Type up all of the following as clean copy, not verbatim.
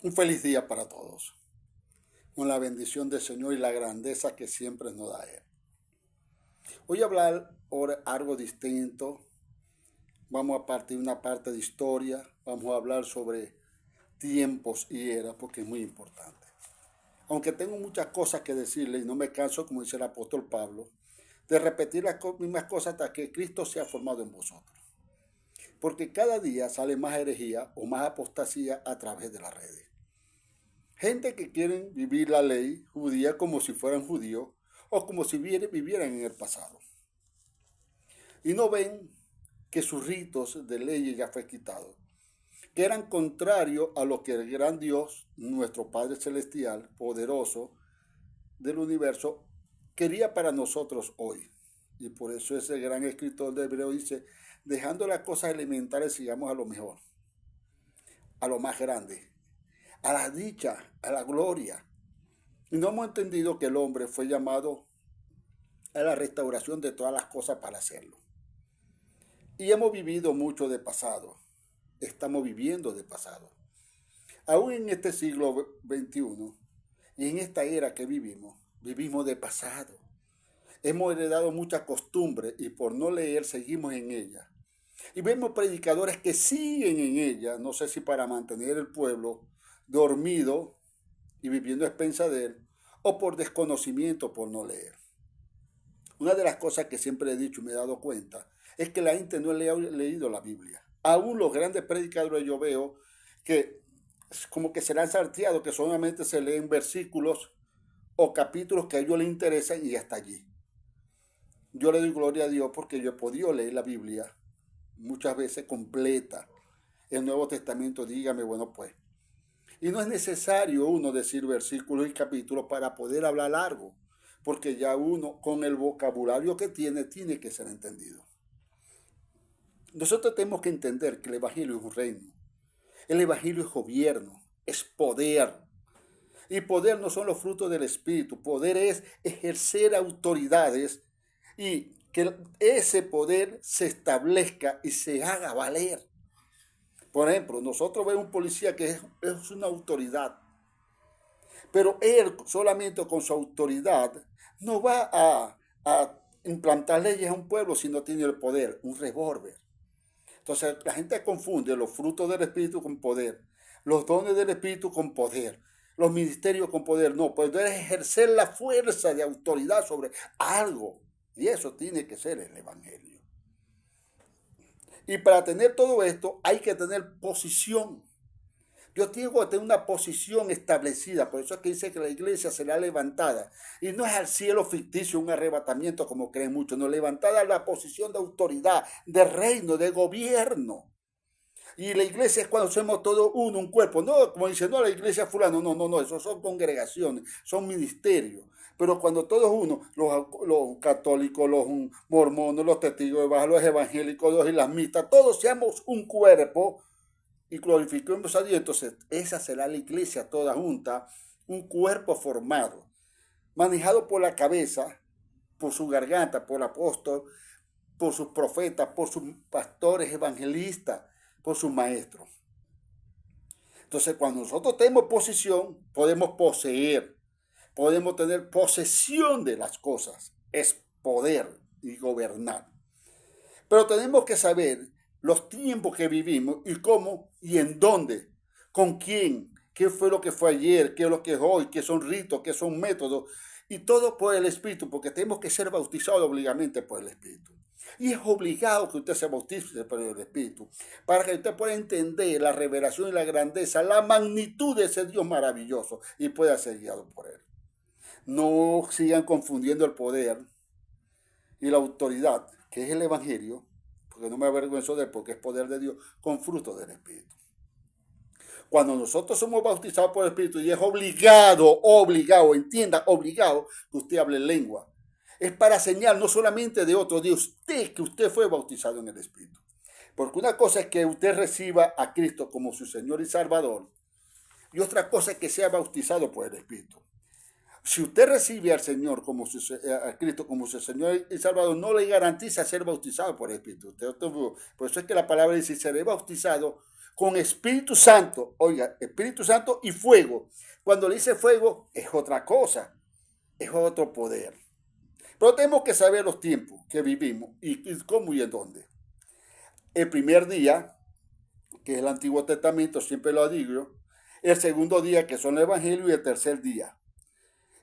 Un feliz día para todos, con la bendición del Señor y la grandeza que siempre nos da Él. Voy a hablar ahora algo distinto. Vamos a partir una parte de historia. Vamos a hablar sobre tiempos y eras porque es muy importante. Aunque tengo muchas cosas que decirle y no me canso, como dice el apóstol Pablo, de repetir las mismas cosas hasta que Cristo sea formado en vosotros. Porque cada día sale más herejía o más apostasía a través de las redes. Gente que quieren vivir la ley judía como si fueran judíos o como si vivieran en el pasado. Y no ven que sus ritos de leyes ya fue quitado, que eran contrarios a lo que el gran Dios, nuestro Padre Celestial, poderoso del universo, quería para nosotros hoy. Y por eso ese gran escritor de Hebreo dice, dejando las cosas elementales, sigamos a lo mejor, a lo más grande, a la dicha, a la gloria. Y no hemos entendido que el hombre fue llamado a la restauración de todas las cosas para hacerlo. Y hemos vivido mucho de pasado. Estamos viviendo de pasado. Aún en este siglo XXI y en esta era que vivimos de pasado. Hemos heredado muchas costumbres y por no leer seguimos en ella. Y vemos predicadores que siguen en ella, no sé si para mantener el pueblo dormido y viviendo a expensas de él, o por desconocimiento, por no leer. Una de las cosas que siempre he dicho y me he dado cuenta es que la gente no le ha leído la Biblia. Aún los grandes predicadores yo veo que como que se le han salteado, que solamente se leen versículos o capítulos que a ellos les interesan y hasta allí. Yo le doy gloria a Dios porque yo he podido leer la Biblia muchas veces completa. El Nuevo Testamento, dígame, bueno pues. Y no es necesario uno decir versículos y capítulos para poder hablar largo, porque ya uno con el vocabulario que tiene que ser entendido. Nosotros tenemos que entender que el Evangelio es un reino. El Evangelio es gobierno, es poder. Y poder no son los frutos del Espíritu. Poder es ejercer autoridades y que ese poder se establezca y se haga valer. Por ejemplo, nosotros vemos un policía que es una autoridad, pero él solamente con su autoridad no va a implantar leyes a un pueblo si no tiene el poder, un revólver. Entonces la gente confunde los frutos del Espíritu con poder, los dones del Espíritu con poder, los ministerios con poder. No, poder es ejercer la fuerza de autoridad sobre algo. Y eso tiene que ser el Evangelio. Y para tener todo esto hay que tener posición. Yo tengo que tener una posición establecida, por eso es que dice que la iglesia será levantada. Y no es al cielo ficticio, un arrebatamiento como creen muchos, no, levantada a la posición de autoridad, de reino, de gobierno. Y la iglesia es cuando somos todos uno, un cuerpo. No, como dice, no, la iglesia fulano, no, eso son congregaciones, son ministerios. Pero cuando todos uno, los católicos, los mormones, los testigos de Jehová, los evangélicos, los islamistas, todos seamos un cuerpo, y glorificamos a Dios, entonces esa será la iglesia toda junta, un cuerpo formado, manejado por la cabeza, por su garganta, por el apóstol, por sus profetas, por sus pastores evangelistas, por sus maestros. Entonces cuando nosotros tenemos posición, podemos poseer, podemos tener posesión de las cosas, es poder y gobernar. Pero tenemos que saber los tiempos que vivimos y cómo y en dónde, con quién, qué fue lo que fue ayer, qué es lo que es hoy, qué son ritos, qué son métodos, y todo por el Espíritu, porque tenemos que ser bautizados obligadamente por el Espíritu. Y es obligado que usted se bautice por el Espíritu, para que usted pueda entender la revelación y la grandeza, la magnitud de ese Dios maravilloso y pueda ser guiado por él. No sigan confundiendo el poder y la autoridad, que es el Evangelio, porque no me avergüenzo de él, porque es poder de Dios, con fruto del Espíritu. Cuando nosotros somos bautizados por el Espíritu y es obligado, entienda, obligado que usted hable lengua. Es para señal no solamente de otro, de usted, que usted fue bautizado en el Espíritu. Porque una cosa es que usted reciba a Cristo como su Señor y Salvador, y otra cosa es que sea bautizado por el Espíritu. Si usted recibe al Señor a Cristo como su Señor y Salvador, no le garantiza ser bautizado por el Espíritu. Por eso es que la palabra dice, seré bautizado con Espíritu Santo. Oiga, Espíritu Santo y fuego. Cuando le dice fuego es otra cosa, es otro poder. Pero tenemos que saber los tiempos que vivimos y cómo y en dónde. El primer día, que es el Antiguo Testamento, siempre lo digo. El segundo día, que son el Evangelio, y el tercer día.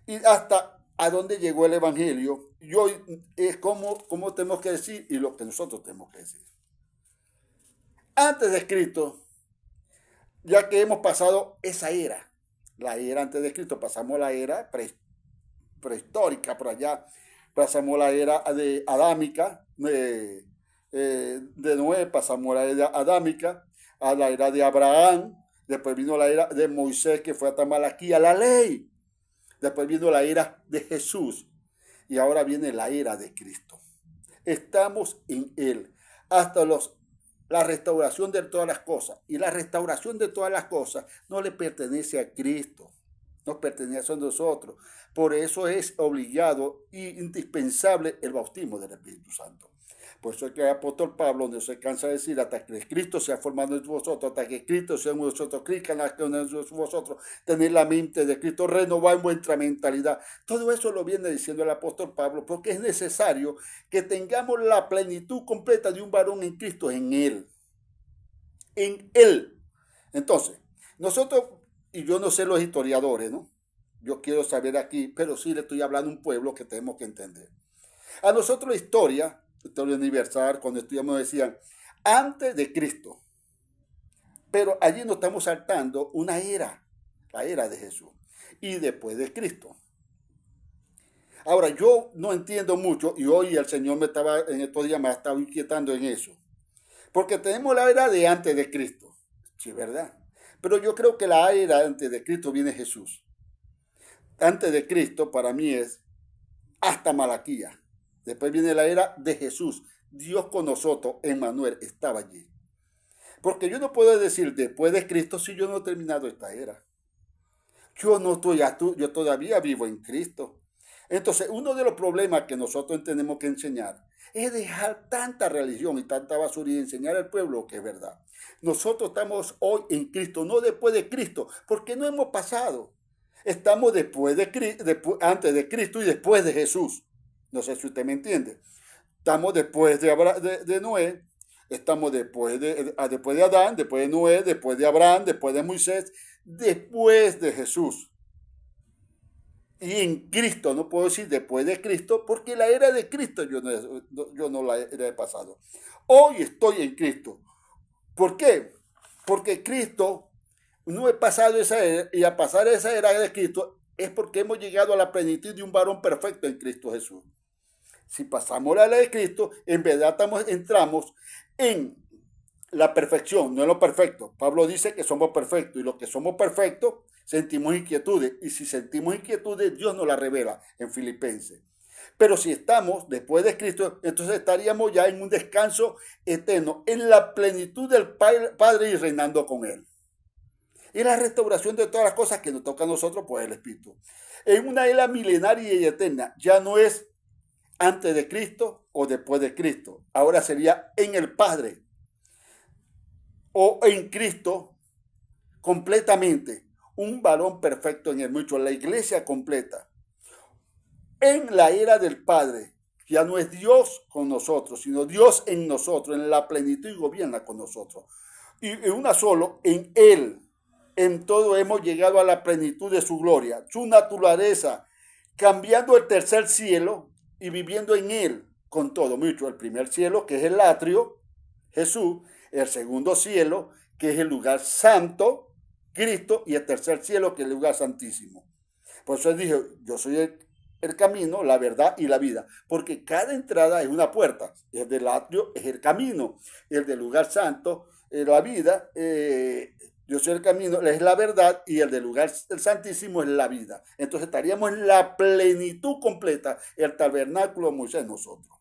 Y hasta a dónde llegó el Evangelio, y hoy es como tenemos que decir y lo que nosotros tenemos que decir. Antes de Cristo, ya que hemos pasado esa era, la era antes de Cristo, pasamos la era prehistórica por allá, pasamos la era de adámica, de Noé, pasamos la era adámica, a la era de Abraham, después vino la era de Moisés, que fue hasta Malaquía, la ley, después vino la era de Jesús, y ahora viene la era de Cristo. Estamos en Él, hasta la restauración de todas las cosas, y la restauración de todas las cosas no le pertenece a Cristo, nos pertenece a nosotros. Por eso es obligado e indispensable el bautismo del Espíritu Santo. Por eso es que el apóstol Pablo no se cansa de decir, hasta que Cristo sea formado en vosotros, hasta que Cristo sea en vosotros, Cristo en vosotros, tener la mente de Cristo, renovar vuestra mentalidad. Todo eso lo viene diciendo el apóstol Pablo, porque es necesario que tengamos la plenitud completa de un varón en Cristo, en Él. En Él. Entonces, nosotros, y yo no sé los historiadores, ¿no? Yo quiero saber aquí, pero sí le estoy hablando a un pueblo que tenemos que entender. A nosotros la historia universal, cuando estudiamos decían, antes de Cristo. Pero allí nos estamos saltando una era, la era de Jesús, y después de Cristo. Ahora, yo no entiendo mucho, y hoy el Señor en estos días me ha estado inquietando en eso. Porque tenemos la era de antes de Cristo. Sí, ¿verdad? Pero yo creo que la era antes de Cristo viene Jesús. Antes de Cristo para mí es hasta Malaquía. Después viene la era de Jesús. Dios con nosotros, Emmanuel, estaba allí. Porque yo no puedo decir después de Cristo si yo no he terminado esta era. Yo todavía vivo en Cristo. Entonces, uno de los problemas que nosotros tenemos que enseñar es dejar tanta religión y tanta basura y enseñar al pueblo que es verdad. Nosotros estamos hoy en Cristo, no después de Cristo, porque no hemos pasado. Estamos antes de Cristo y después de Jesús. No sé si usted me entiende. Estamos después de Noé, estamos después de Adán, después de Noé, después de Abraham, después de Moisés, después de Jesús. Y en Cristo, no puedo decir después de Cristo, porque la era de Cristo yo no la he pasado. Hoy estoy en Cristo. ¿Por qué? Porque Cristo, no he pasado esa era, y a pasar esa era de Cristo es porque hemos llegado a la plenitud de un varón perfecto en Cristo Jesús. Si pasamos la ley de Cristo, en verdad entramos en la perfección, no en lo perfecto. Pablo dice que somos perfectos y los que somos perfectos sentimos inquietudes. Y si sentimos inquietudes, Dios nos la revela en Filipenses. Pero si estamos después de Cristo, entonces estaríamos ya en un descanso eterno, en la plenitud del Padre y reinando con Él. Y la restauración de todas las cosas que nos toca a nosotros, pues el Espíritu. En una era milenaria y eterna, ya no es antes de Cristo o después de Cristo. Ahora sería en el Padre o en Cristo completamente. Un varón perfecto en el mucho, la iglesia completa. En la era del Padre, ya no es Dios con nosotros, sino Dios en nosotros, en la plenitud y gobierna con nosotros. Y en una solo, en Él, en todo hemos llegado a la plenitud de su gloria, su naturaleza, cambiando el tercer cielo y viviendo en Él con todo. Mucho, el primer cielo, que es el atrio, Jesús, el segundo cielo, que es el lugar santo, Cristo, y el tercer cielo, que es el lugar santísimo. Por eso él dijo, yo soy el camino, la verdad y la vida, porque cada entrada es una puerta. El del atrio es el camino, el del lugar santo es la vida, yo soy el camino, es la verdad, y el del lugar el santísimo es la vida. Entonces estaríamos en la plenitud completa, el tabernáculo de Moisés nosotros.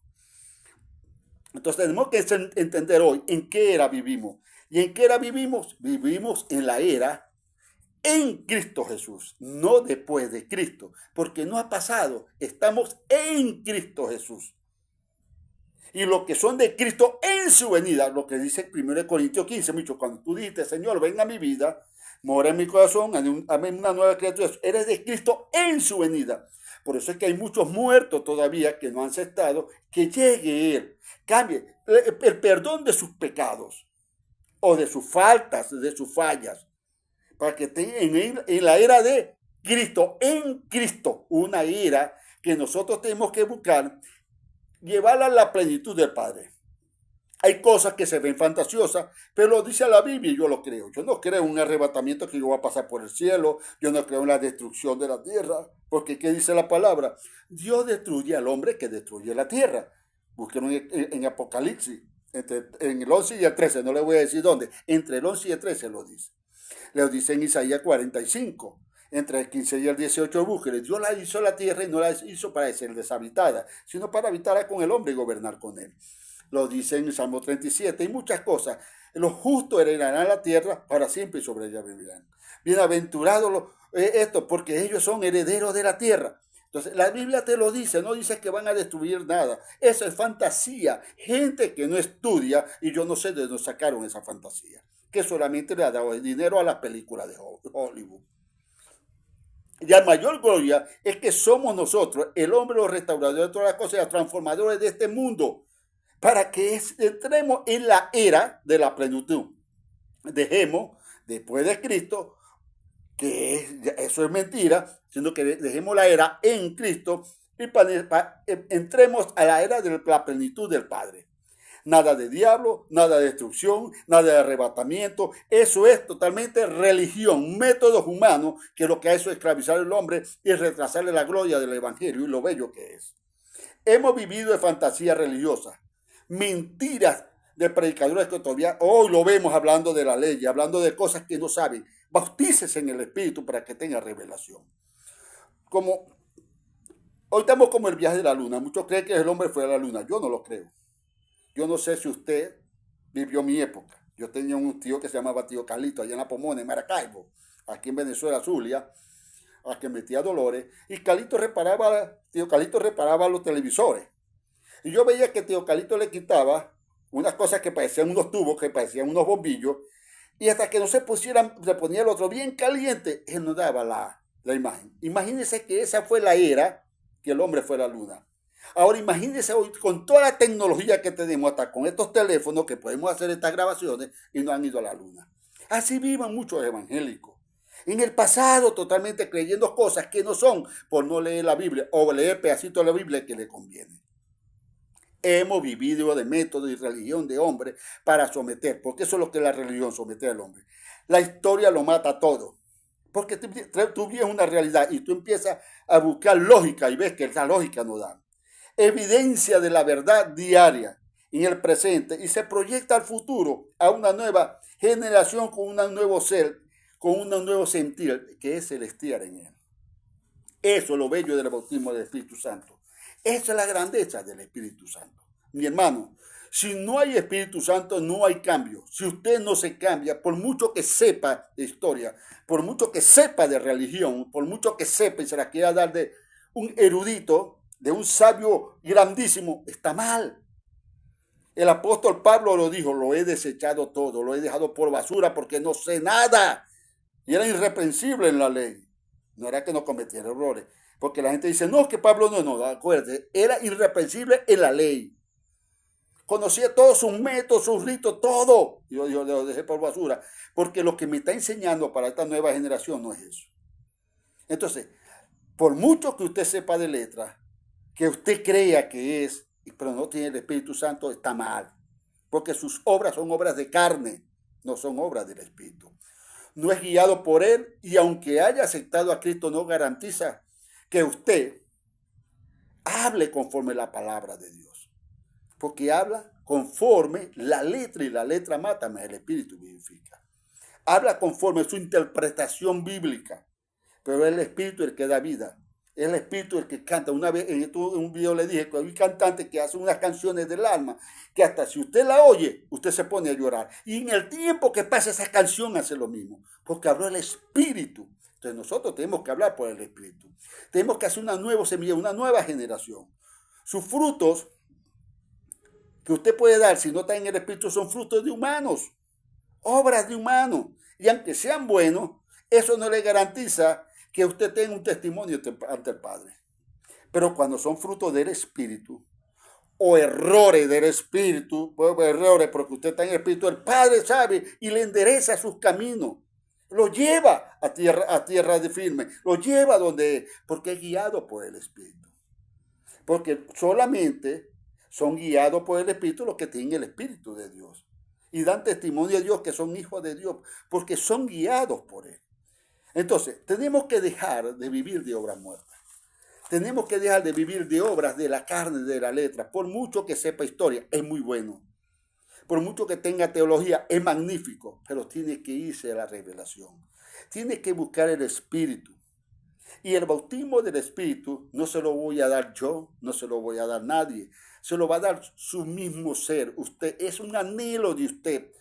Entonces tenemos que entender hoy en qué era vivimos. ¿Y en qué era vivimos? Vivimos en la era en Cristo Jesús, no después de Cristo, porque no ha pasado, estamos en Cristo Jesús. y los que son de Cristo en su venida, lo que dice 1 Corintios 15, mucho, cuando tú dijiste, Señor, venga a mi vida, mora en mi corazón, hazme una nueva criatura, eres de Cristo en su venida. Por eso es que hay muchos muertos todavía que no han aceptado que llegue Él, cambie el perdón de sus pecados o de sus faltas, de sus fallas, para que estén en la era de Cristo, en Cristo, una era que nosotros tenemos que buscar llevarla a la plenitud del Padre. Hay cosas que se ven fantasiosas, pero lo dice la Biblia y yo lo creo. Yo no creo en un arrebatamiento que yo voy a pasar por el cielo. Yo no creo en la destrucción de la tierra. Porque ¿qué dice la palabra? Dios destruye al hombre que destruye la tierra. Búsquenlo en Apocalipsis, en el 11 y el 13. No le voy a decir dónde. Entre el 11 y el 13 lo dice. Lo dice en Isaías 45. Entre el 15 y el 18 búsquenlo. Dios la hizo la tierra y no la hizo para ser deshabitada, sino para habitar con el hombre y gobernar con él. Lo dice en el Salmo 37 y muchas cosas. Los justos heredarán la tierra para siempre y sobre ella vivirán. Bienaventurados estos, porque ellos son herederos de la tierra. Entonces, la Biblia te lo dice, no dice que van a destruir nada. Eso es fantasía. Gente que no estudia, y yo no sé de dónde sacaron esa fantasía, que solamente le ha dado el dinero a las películas de Hollywood. Y la mayor gloria es que somos nosotros, el hombre, los restauradores de todas las cosas, los transformadores de este mundo, para que entremos en la era de la plenitud. Dejemos, después de Cristo, eso es mentira, sino que dejemos la era en Cristo y entremos a la era de la plenitud del Padre. Nada de diablo, nada de destrucción, nada de arrebatamiento. Eso es totalmente religión, métodos humanos, que lo que hace es esclavizar al hombre y retrasarle la gloria del evangelio y lo bello que es. Hemos vivido de fantasía religiosa, mentiras de predicadores que todavía hoy lo vemos hablando de la ley, hablando de cosas que no saben. Bautícese en el Espíritu para que tenga revelación. Hoy estamos como el viaje de la luna. Muchos creen que el hombre fue a la luna. Yo no lo creo. Yo no sé si usted vivió mi época. Yo tenía un tío que se llamaba tío Carlito, allá en La Pomona, en Maracaibo, aquí en Venezuela, Zulia, a que metía Dolores. Y tío Carlito reparaba los televisores. Y yo veía que tío Carlito le quitaba unas cosas que parecían unos tubos, que parecían unos bombillos, y hasta que no se ponía el otro bien caliente, él nos daba la imagen. Imagínense que esa fue la era que el hombre fue a la luna. Ahora imagínense hoy con toda la tecnología que tenemos, hasta con estos teléfonos que podemos hacer estas grabaciones y no han ido a la luna. Así viven muchos evangélicos. En el pasado totalmente creyendo cosas que no son por no leer la Biblia o leer pedacitos de la Biblia que le conviene. Hemos vivido de método y religión de hombre para someter, porque eso es lo que es la religión, someter al hombre. La historia lo mata todo, porque tú ves una realidad y tú empiezas a buscar lógica y ves que esa lógica no da. Evidencia de la verdad diaria en el presente y se proyecta al futuro a una nueva generación con un nuevo ser, con un nuevo sentir que es celestial en él. Eso es lo bello del bautismo del Espíritu Santo. Esa es la grandeza del Espíritu Santo. Mi hermano, si no hay Espíritu Santo, no hay cambio. Si usted no se cambia, por mucho que sepa de historia, por mucho que sepa de religión, por mucho que sepa y se la quiera dar de un erudito, de un sabio grandísimo, está mal. El apóstol Pablo lo dijo, lo he desechado todo, lo he dejado por basura porque no sé nada. Y era irreprensible en la ley. No era que no cometiera errores. Porque la gente dice, no, que Pablo no, acuérdate, era irreprensible en la ley. Conocía todos sus métodos, sus ritos, todo. Yo lo dejé por basura. Porque lo que me está enseñando para esta nueva generación no es eso. Entonces, por mucho que usted sepa de letras, que usted crea que es, pero no tiene el Espíritu Santo, está mal. Porque sus obras son obras de carne, no son obras del Espíritu. No es guiado por él y aunque haya aceptado a Cristo, no garantiza que usted hable conforme la palabra de Dios. Porque habla conforme la letra y la letra mata, mas el Espíritu vivifica. Habla conforme su interpretación bíblica, pero es el Espíritu el que da vida. Es el Espíritu el que canta. Una vez en un video le dije que hay cantantes que hacen unas canciones del alma, que hasta si usted la oye, usted se pone a llorar. Y en el tiempo que pasa esa canción hace lo mismo, porque habló el Espíritu. Entonces nosotros tenemos que hablar por el Espíritu. Tenemos que hacer una nueva semilla, una nueva generación. Sus frutos que usted puede dar si no está en el Espíritu son frutos de humanos, obras de humanos. Y aunque sean buenos, eso no le garantiza que usted tenga un testimonio ante el Padre. Pero cuando son frutos del Espíritu, o errores del Espíritu, errores porque usted está en el Espíritu, el Padre sabe y le endereza sus caminos. Lo lleva a tierra de firme, lo lleva donde, porque es guiado por el Espíritu. Porque solamente son guiados por el Espíritu los que tienen el Espíritu de Dios. Y dan testimonio a Dios que son hijos de Dios, porque son guiados por Él. Entonces, tenemos que dejar de vivir de obras muertas. Tenemos que dejar de vivir de obras de la carne, de la letra. Por mucho que sepa historia, es muy bueno. Por mucho que tenga teología, es magnífico. Pero tiene que irse a la revelación. Tiene que buscar el Espíritu. Y el bautismo del Espíritu no se lo voy a dar yo, no se lo voy a dar nadie. Se lo va a dar su mismo ser. Usted es un anhelo de usted.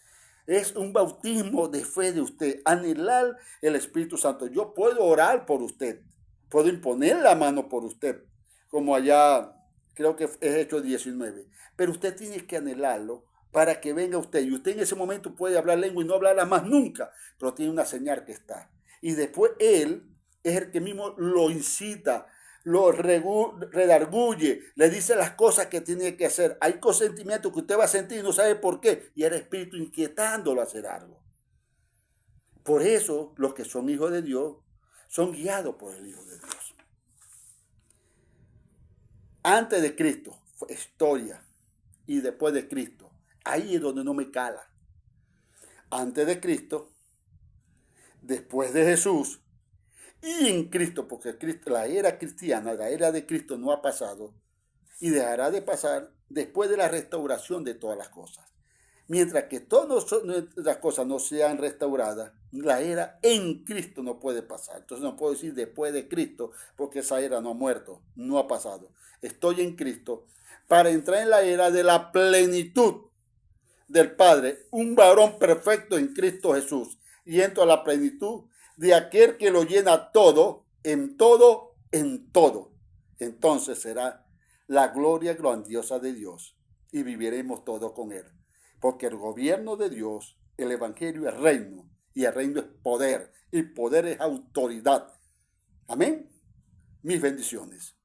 Es un bautismo de fe de usted. Anhelar el Espíritu Santo. Yo puedo orar por usted. Puedo imponer la mano por usted. Como allá, creo que es Hechos 19. Pero usted tiene que anhelarlo para que venga usted. Y usted en ese momento puede hablar lengua y no hablarla más nunca. Pero tiene una señal que está. Y después Él es el que mismo lo incita, lo redarguye, le dice las cosas que tiene que hacer. Hay consentimientos que usted va a sentir y no sabe por qué. Y el Espíritu inquietándolo a hacer algo. Por eso los que son hijos de Dios son guiados por el Hijo de Dios. Antes de Cristo fue historia y después de Cristo. Ahí es donde no me cala. Antes de Cristo, después de Jesús y en Cristo, porque la era cristiana, la era de Cristo no ha pasado y dejará de pasar después de la restauración de todas las cosas. Mientras que todas las cosas no sean restauradas, la era en Cristo no puede pasar. Entonces no puedo decir después de Cristo, porque esa era no ha muerto, no ha pasado. Estoy en Cristo para entrar en la era de la plenitud del Padre, un varón perfecto en Cristo Jesús. Y entro a la plenitud de aquel que lo llena todo, en todo, en todo. Entonces será la gloria grandiosa de Dios y viviremos todos con Él. Porque el gobierno de Dios, el evangelio es reino, y el reino es poder, y poder es autoridad. Amén. Mis bendiciones.